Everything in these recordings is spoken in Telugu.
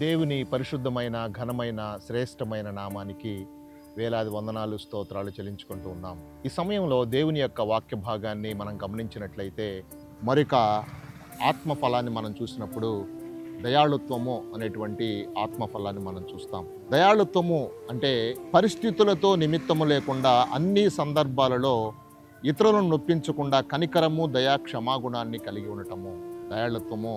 దేవుని పరిశుద్ధమైన ఘనమైన శ్రేష్టమైన నామానికి వేలాది వందనాలు స్తోత్రాలు చెల్లించుకుంటూ ఉన్నాం. ఈ సమయంలో దేవుని యొక్క వాక్య భాగాన్ని మనం గమనించినట్లయితే మరొక ఆత్మ ఫలాన్ని మనం చూసినప్పుడు దయాళుత్వము అనేటువంటి ఆత్మ ఫలాన్ని మనం చూస్తాం. దయాళుత్వము అంటే పరిస్థితులతో నిమిత్తము లేకుండా అన్ని సందర్భాలలో ఇతరులను నొప్పించకుండా కనికరము దయా క్షమాగుణాన్ని కలిగి ఉండటము. దయాళుత్వము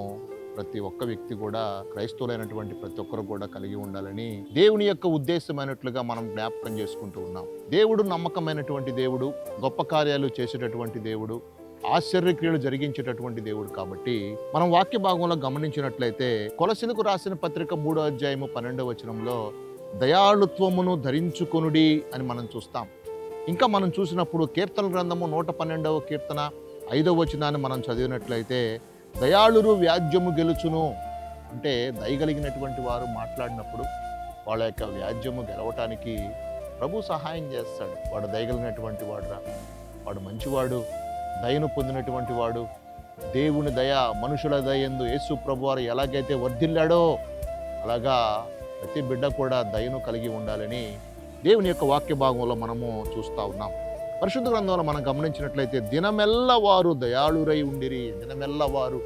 ప్రతి ఒక్క వ్యక్తి కూడా, క్రైస్తవులైనటువంటి ప్రతి ఒక్కరు కూడా కలిగి ఉండాలని దేవుని యొక్క ఉద్దేశమైనట్లుగా మనం జ్ఞాపకం చేసుకుంటూ ఉన్నాం. దేవుడు నమ్మకమైనటువంటి దేవుడు, గొప్ప కార్యాలు చేసేటటువంటి దేవుడు, ఆశ్చర్యక్రియలు జరిగించేటటువంటి దేవుడు. కాబట్టి మనం వాక్య భాగంలో గమనించినట్లయితే కొలసీలకు రాసిన పత్రిక 3వ అధ్యాయము 12వ వచనంలో దయాళుత్వమును ధరించుకొనుడి అని మనం చూస్తాం. ఇంకా మనం చూసినప్పుడు కీర్తన గ్రంథము 112వ కీర్తన 5వ వచనాన్ని మనం చదివినట్లయితే దయాళురు వ్యాజ్యము గెలుచును అంటే దయగలిగినటువంటి వారు మాట్లాడినప్పుడు వాళ్ళ యొక్క వ్యాజ్యము గెలవటానికి ప్రభు సహాయం చేస్తాడు. వాడు దయగలిగినటువంటి వాడురా, వాడు మంచివాడు, దయను పొందినటువంటి వాడు, దేవుని దయ మనుషుల దయందు యేసు ప్రభు వారు ఎలాగైతే వర్ధిల్లాడో అలాగా ప్రతి బిడ్డ కూడా దయను కలిగి ఉండాలని దేవుని యొక్క వాక్య భాగంలో మనము చూస్తూ ఉన్నాం. పరిశుద్ధ గ్రంథంలో మనం గమనించినట్లయితే దినమెల్ల వారు దయాళురై ఉండిరి. దినమెల్ల వారు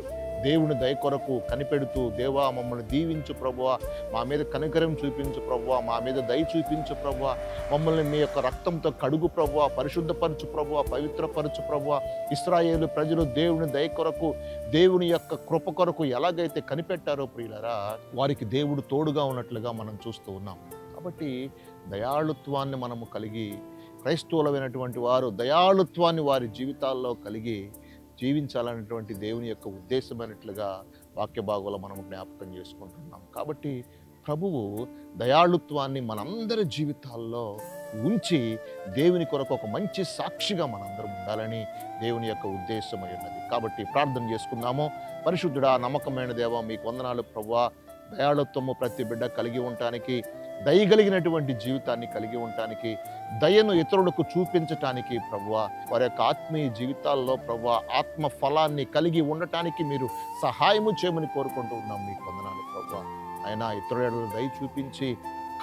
దేవుని దయ కొరకు కనిపెడుతూ, దేవా మమ్మల్ని దీవించు ప్రభువా, మా మీద కనికరం చూపించు ప్రభువా, మా మీద దయ చూపించు ప్రభువా, మమ్మల్ని మీ యొక్క రక్తంతో కడుగు ప్రభువా, పరిశుద్ధపరచు ప్రభువా, పవిత్రపరచు ప్రభువా. ఇశ్రాయేలు ప్రజలు దేవుని దయ కొరకు, దేవుని యొక్క కృప కొరకు ఎలాగైతే కనిపెట్టారో ప్రియులారా, వారికి దేవుడు తోడుగా ఉన్నట్లుగా మనం చూస్తూ ఉన్నాం. కాబట్టి దయాళుత్వాన్ని మనము కలిగి, క్రైస్తవులమైనటువంటి వారు దయాళుత్వాన్ని వారి జీవితాల్లో కలిగి జీవించాలనేటువంటి దేవుని యొక్క ఉద్దేశమైనట్లుగా వాక్య భాగంలో మనం జ్ఞాపకం చేసుకుంటున్నాం. కాబట్టి ప్రభువు దయాళుత్వాన్ని మనందరి జీవితాల్లో ఉంచి దేవుని కొరకు ఒక మంచి సాక్షిగా మనందరం ఉండాలని దేవుని యొక్క ఉద్దేశమై ఉన్నది. కాబట్టి ప్రార్థన చేసుకుందాము. పరిశుద్ధుడా, నమ్మకమైన దేవా, మీకు వందనాలు ప్రభువా. దయాళుత్వము ప్రతి బిడ్డ కలిగి ఉండటానికి, దయగలిగినటువంటి జీవితాన్ని కలిగి ఉండటానికి, దయను ఇతరులకు చూపించటానికి ప్రభువా, వారి యొక్క ఆత్మీయ జీవితాల్లో ప్రభువా ఆత్మ ఫలాన్ని కలిగి ఉండటానికి మీరు సహాయము చేయమని కోరుకుంటూ ఉన్నాం. మీకు వందనాలు ప్రభువా. అయినా ఇతరుల దయ చూపించి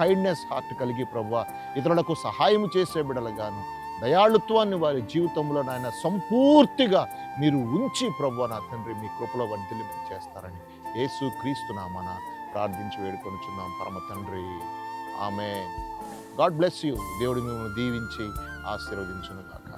కైండ్నెస్ హార్ట్ కలిగి ప్రభువా ఇతరులకు సహాయం చేసే బిడ్డలుగాను దయాళుత్వాన్ని వారి జీవితంలో నాయన సంపూర్తిగా మీరు ఉంచి ప్రభువా నా తండ్రి మీ కృపలో వర్ధిల్లి చేస్తారని యేసు క్రీస్తు నామమున ప్రార్థించి వేడుకొనుచున్నాం పరమ తండ్రి. ఆమేన్. God bless you. దేవుడు మిమ్మల్ని దీవించి ఆశీర్వదించును గాక.